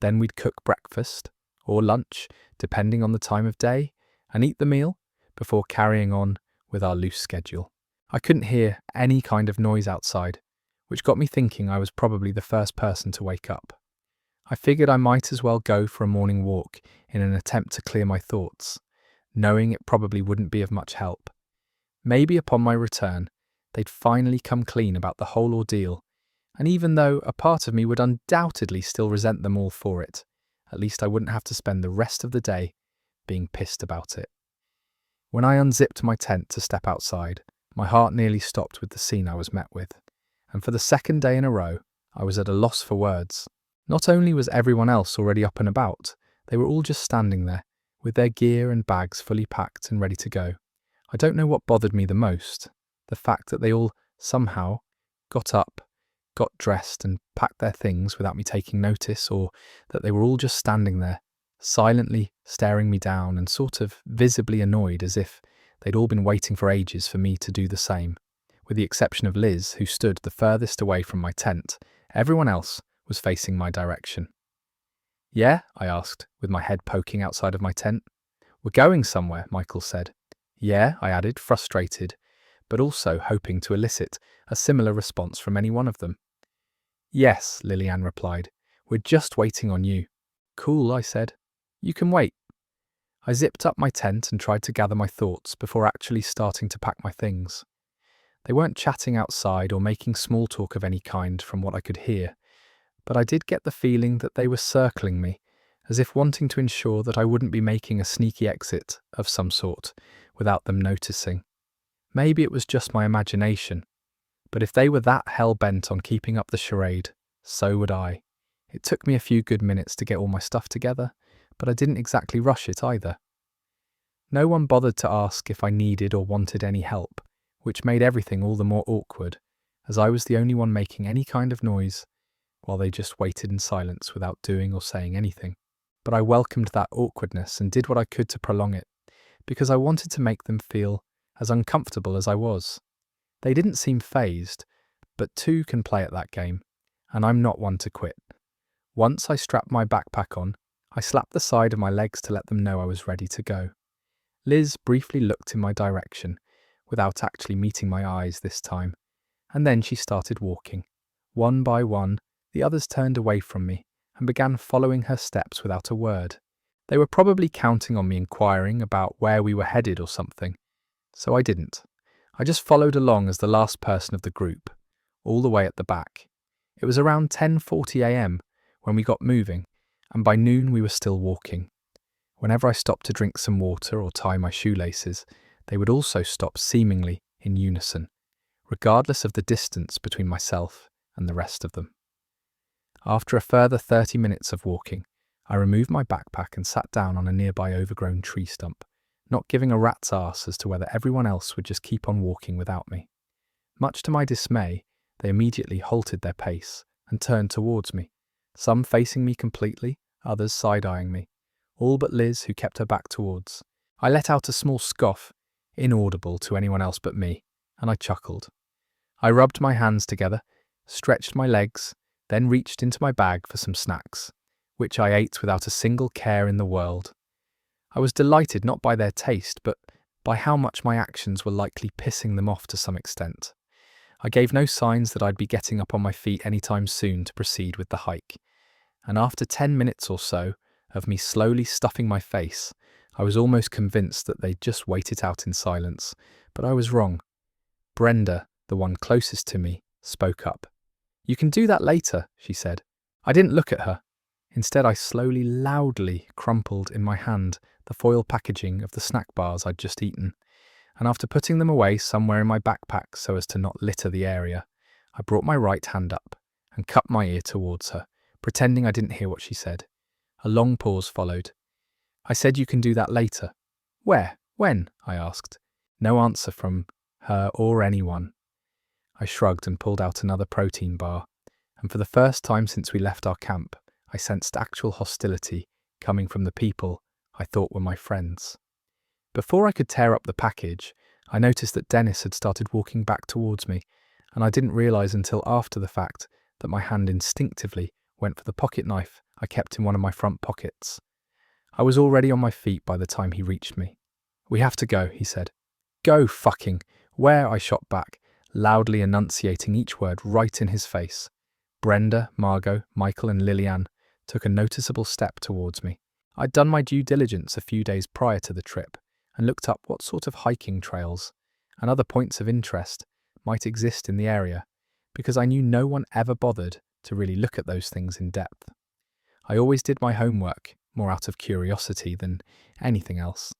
Then we'd cook breakfast, or lunch, depending on the time of day, and eat the meal before carrying on with our loose schedule. I couldn't hear any kind of noise outside, which got me thinking I was probably the first person to wake up. I figured I might as well go for a morning walk in an attempt to clear my thoughts, knowing it probably wouldn't be of much help. Maybe upon my return, they'd finally come clean about the whole ordeal, and even though a part of me would undoubtedly still resent them all for it, at least I wouldn't have to spend the rest of the day being pissed about it. When I unzipped my tent to step outside, my heart nearly stopped with the scene I was met with, and for the second day in a row, I was at a loss for words. Not only was everyone else already up and about, they were all just standing there, with their gear and bags fully packed and ready to go. I don't know what bothered me the most, the fact that they all somehow got up, got dressed and packed their things without me taking notice, or that they were all just standing there, silently staring me down and sort of visibly annoyed, as if they'd all been waiting for ages for me to do the same. With the exception of Liz, who stood the furthest away from my tent, everyone else was facing my direction. "Yeah?" I asked, with my head poking outside of my tent. "We're going somewhere," Michael said. "Yeah," I added, frustrated, but also hoping to elicit a similar response from any one of them. "Yes," Lillian replied. "We're just waiting on you." "Cool," I said. "You can wait." I zipped up my tent and tried to gather my thoughts before actually starting to pack my things. They weren't chatting outside or making small talk of any kind from what I could hear, but I did get the feeling that they were circling me, as if wanting to ensure that I wouldn't be making a sneaky exit of some sort without them noticing. Maybe it was just my imagination, but if they were that hell-bent on keeping up the charade, so would I. It took me a few good minutes to get all my stuff together, but I didn't exactly rush it either. No one bothered to ask if I needed or wanted any help, which made everything all the more awkward, as I was the only one making any kind of noise, while they just waited in silence without doing or saying anything. But I welcomed that awkwardness and did what I could to prolong it, because I wanted to make them feel as uncomfortable as I was. They didn't seem fazed, but two can play at that game, and I'm not one to quit. Once I strapped my backpack on, I slapped the side of my legs to let them know I was ready to go. Liz briefly looked in my direction, without actually meeting my eyes this time, and then she started walking. One by one, the others turned away from me and began following her steps without a word. They were probably counting on me inquiring about where we were headed or something, so I didn't. I just followed along as the last person of the group, all the way at the back. It was around 10:40 a.m. when we got moving, and by noon we were still walking. Whenever I stopped to drink some water or tie my shoelaces, they would also stop seemingly in unison, regardless of the distance between myself and the rest of them. After a further 30 minutes of walking, I removed my backpack and sat down on a nearby overgrown tree stump, not giving a rat's ass as to whether everyone else would just keep on walking without me. Much to my dismay, they immediately halted their pace and turned towards me, some facing me completely, others side-eyeing me, all but Liz, who kept her back towards. I let out a small scoff, inaudible to anyone else but me, and I chuckled. I rubbed my hands together, stretched my legs, then reached into my bag for some snacks, which I ate without a single care in the world. I was delighted not by their taste, but by how much my actions were likely pissing them off to some extent. I gave no signs that I'd be getting up on my feet anytime soon to proceed with the hike, and after 10 minutes or so of me slowly stuffing my face, I was almost convinced that they'd just wait it out in silence, but I was wrong. Brenda, the one closest to me, spoke up. "You can do that later," she said. I didn't look at her. Instead, I slowly, loudly crumpled in my hand the foil packaging of the snack bars I'd just eaten, and after putting them away somewhere in my backpack so as to not litter the area, I brought my right hand up and cupped my ear towards her, pretending I didn't hear what she said. A long pause followed. "I said you can do that later." "Where? When?" I asked. No answer from her or anyone. I shrugged and pulled out another protein bar, and for the first time since we left our camp, I sensed actual hostility coming from the people I thought were my friends. Before I could tear up the package, I noticed that Dennis had started walking back towards me, and I didn't realise until after the fact that my hand instinctively went for the pocket knife I kept in one of my front pockets. I was already on my feet by the time he reached me. "We have to go," he said. "Go fucking where?" I shot back, loudly enunciating each word right in his face. Brenda, Margot, Michael and Lillian took a noticeable step towards me. I'd done my due diligence a few days prior to the trip and looked up what sort of hiking trails and other points of interest might exist in the area, because I knew no one ever bothered to really look at those things in depth. I always did my homework more out of curiosity than anything else,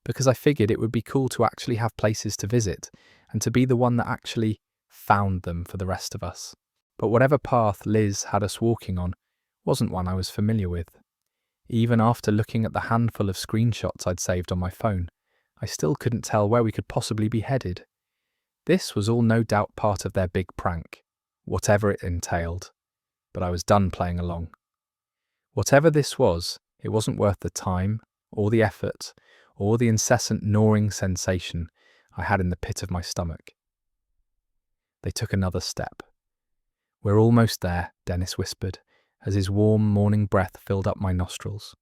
because I figured it would be cool to actually have places to visit and to be the one that actually found them for the rest of us. But whatever path Liz had us walking on wasn't one I was familiar with. Even after looking at the handful of screenshots I'd saved on my phone, I still couldn't tell where we could possibly be headed. This was all no doubt part of their big prank, whatever it entailed, but I was done playing along. Whatever this was, It wasn't worth the time, or the effort, or the incessant gnawing sensation I had in the pit of my stomach. They took another step. "We're almost there," Dennis whispered, as his warm morning breath filled up my nostrils.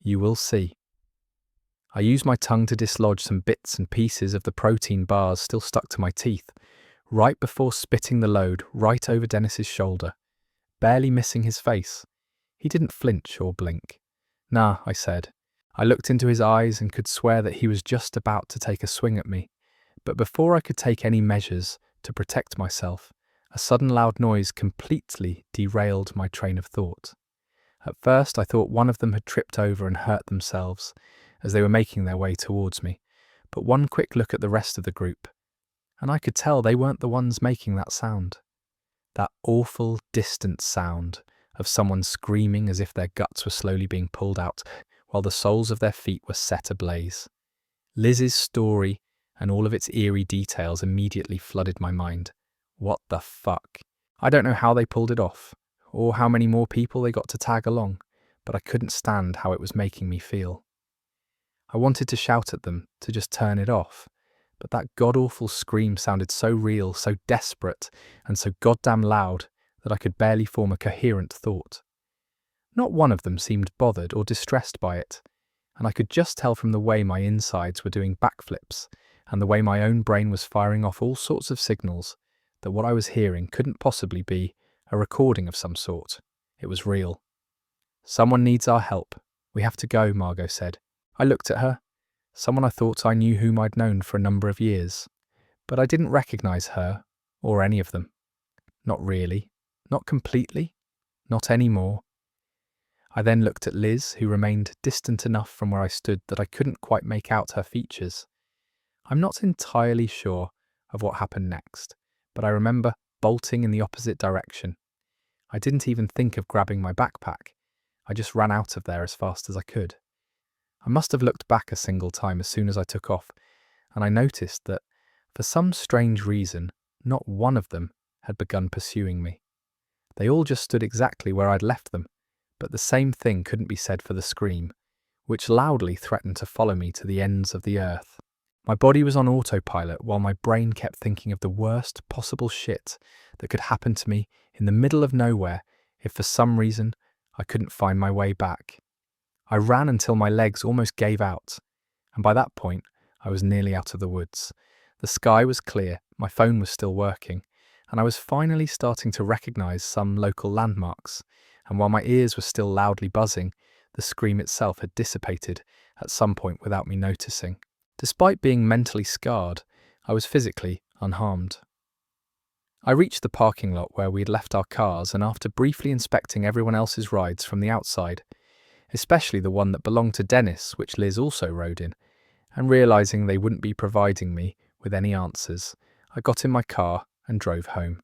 "You will see." I used my tongue to dislodge some bits and pieces of the protein bars still stuck to my teeth, right before spitting the load right over Dennis's shoulder, barely missing his face. He didn't flinch or blink. "Nah," I said. I looked into his eyes and could swear that he was just about to take a swing at me. But before I could take any measures to protect myself, a sudden loud noise completely derailed my train of thought. At first I thought one of them had tripped over and hurt themselves as they were making their way towards me, but one quick look at the rest of the group, and I could tell they weren't the ones making that sound. That awful, distant sound of someone screaming as if their guts were slowly being pulled out while the soles of their feet were set ablaze. Liz's story and all of its eerie details immediately flooded my mind. What the fuck? I don't know how they pulled it off, or how many more people they got to tag along, but I couldn't stand how it was making me feel. I wanted to shout at them to just turn it off, but that god-awful scream sounded so real, so desperate, and so goddamn loud that I could barely form a coherent thought. Not one of them seemed bothered or distressed by it, and I could just tell from the way my insides were doing backflips and the way my own brain was firing off all sorts of signals that what I was hearing couldn't possibly be a recording of some sort. It was real. "Someone needs our help. We have to go," Margot said. I looked at her. Someone I thought I knew whom I'd known for a number of years, but I didn't recognize her or any of them. Not really. Not completely. Not anymore. I then looked at Liz, who remained distant enough from where I stood that I couldn't quite make out her features. I'm not entirely sure of what happened next, but I remember bolting in the opposite direction. I didn't even think of grabbing my backpack. I just ran out of there as fast as I could. I must have looked back a single time as soon as I took off, and I noticed that, for some strange reason, not one of them had begun pursuing me. They all just stood exactly where I'd left them, but the same thing couldn't be said for the scream, which loudly threatened to follow me to the ends of the earth. My body was on autopilot while my brain kept thinking of the worst possible shit that could happen to me in the middle of nowhere if for some reason I couldn't find my way back. I ran until my legs almost gave out, and by that point I was nearly out of the woods. The sky was clear, my phone was still working, and I was finally starting to recognize some local landmarks, and while my ears were still loudly buzzing, the scream itself had dissipated at some point without me noticing. Despite being mentally scarred, I was physically unharmed. I reached the parking lot where we had left our cars, and after briefly inspecting everyone else's rides from the outside, especially the one that belonged to Dennis, which Liz also rode in, and realizing they wouldn't be providing me with any answers, I got in my car and drove home.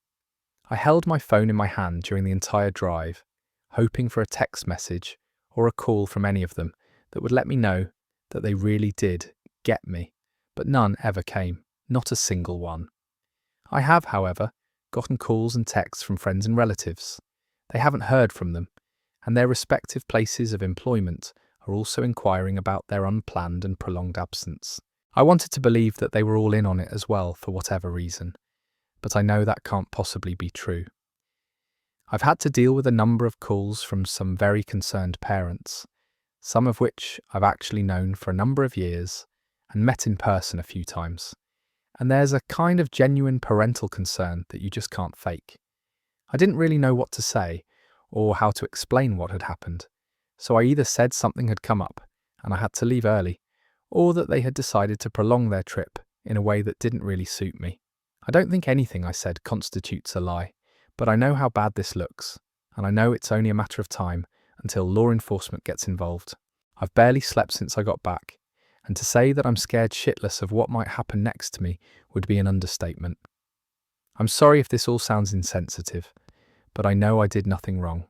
I held my phone in my hand during the entire drive, hoping for a text message or a call from any of them that would let me know that they really did get me, but none ever came, not a single one. I have, however, gotten calls and texts from friends and relatives. They haven't heard from them, and their respective places of employment are also inquiring about their unplanned and prolonged absence. I wanted to believe that they were all in on it as well for whatever reason, but I know that can't possibly be true. I've had to deal with a number of calls from some very concerned parents, some of which I've actually known for a number of years and met in person a few times, and there's a kind of genuine parental concern that you just can't fake. I didn't really know what to say or how to explain what had happened, so I either said something had come up and I had to leave early, or that they had decided to prolong their trip in a way that didn't really suit me. I don't think anything I said constitutes a lie, but I know how bad this looks, and I know it's only a matter of time until law enforcement gets involved. I've barely slept since I got back, and to say that I'm scared shitless of what might happen next to me would be an understatement. I'm sorry if this all sounds insensitive, but I know I did nothing wrong.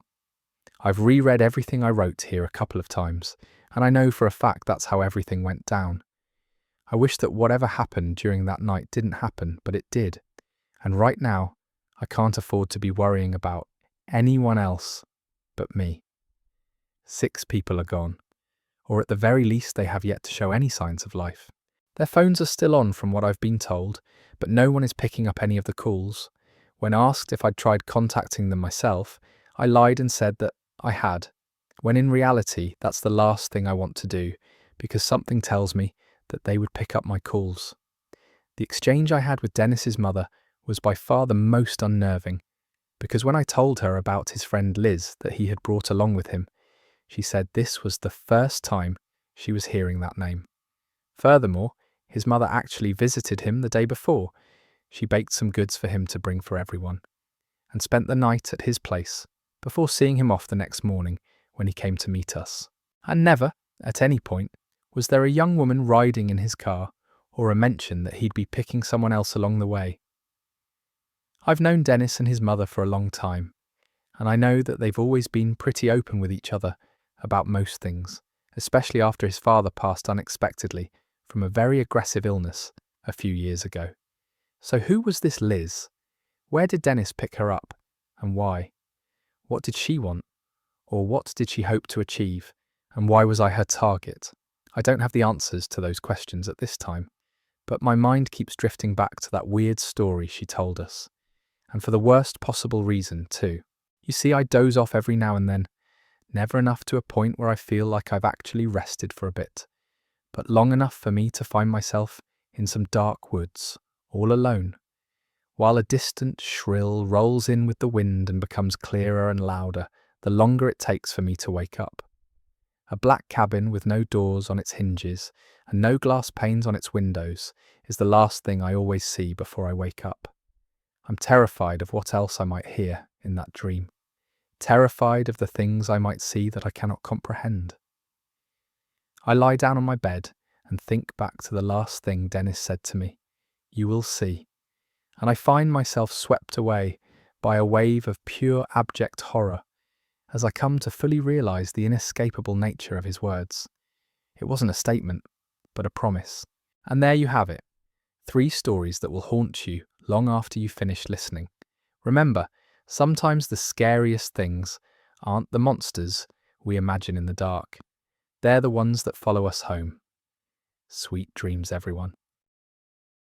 I've reread everything I wrote here a couple of times, and I know for a fact that's how everything went down. I wish that whatever happened during that night didn't happen, but it did, and right now, I can't afford to be worrying about anyone else but me. 6 people are gone, or at the very least they have yet to show any signs of life. Their phones are still on from what I've been told, but no one is picking up any of the calls. When asked if I'd tried contacting them myself, I lied and said that I had, when in reality that's the last thing I want to do, because something tells me that they would pick up my calls. The exchange I had with Dennis's mother was by far the most unnerving, because when I told her about his friend Liz that he had brought along with him, she said this was the first time she was hearing that name. Furthermore, his mother actually visited him the day before. She baked some goods for him to bring for everyone, and spent the night at his place before seeing him off the next morning when he came to meet us. And never, at any point, was there a young woman riding in his car or a mention that he'd be picking someone else along the way. I've known Dennis and his mother for a long time, and I know that they've always been pretty open with each other about most things, especially after his father passed unexpectedly from a very aggressive illness a few years ago. So who was this Liz? Where did Dennis pick her up, and why? What did she want? Or what did she hope to achieve, and why was I her target? I don't have the answers to those questions at this time, but my mind keeps drifting back to that weird story she told us. And for the worst possible reason, too. You see, I doze off every now and then, never enough to a point where I feel like I've actually rested for a bit, but long enough for me to find myself in some dark woods, all alone, while a distant shrill rolls in with the wind and becomes clearer and louder the longer it takes for me to wake up. A black cabin with no doors on its hinges and no glass panes on its windows is the last thing I always see before I wake up. I'm terrified of what else I might hear in that dream, terrified of the things I might see that I cannot comprehend. I lie down on my bed and think back to the last thing Dennis said to me, "You will see," and I find myself swept away by a wave of pure abject horror as I come to fully realise the inescapable nature of his words. It wasn't a statement, but a promise. And there you have it, 3 stories that will haunt you long after you finish listening. Remember, sometimes the scariest things aren't the monsters we imagine in the dark. They're the ones that follow us home. Sweet dreams, everyone.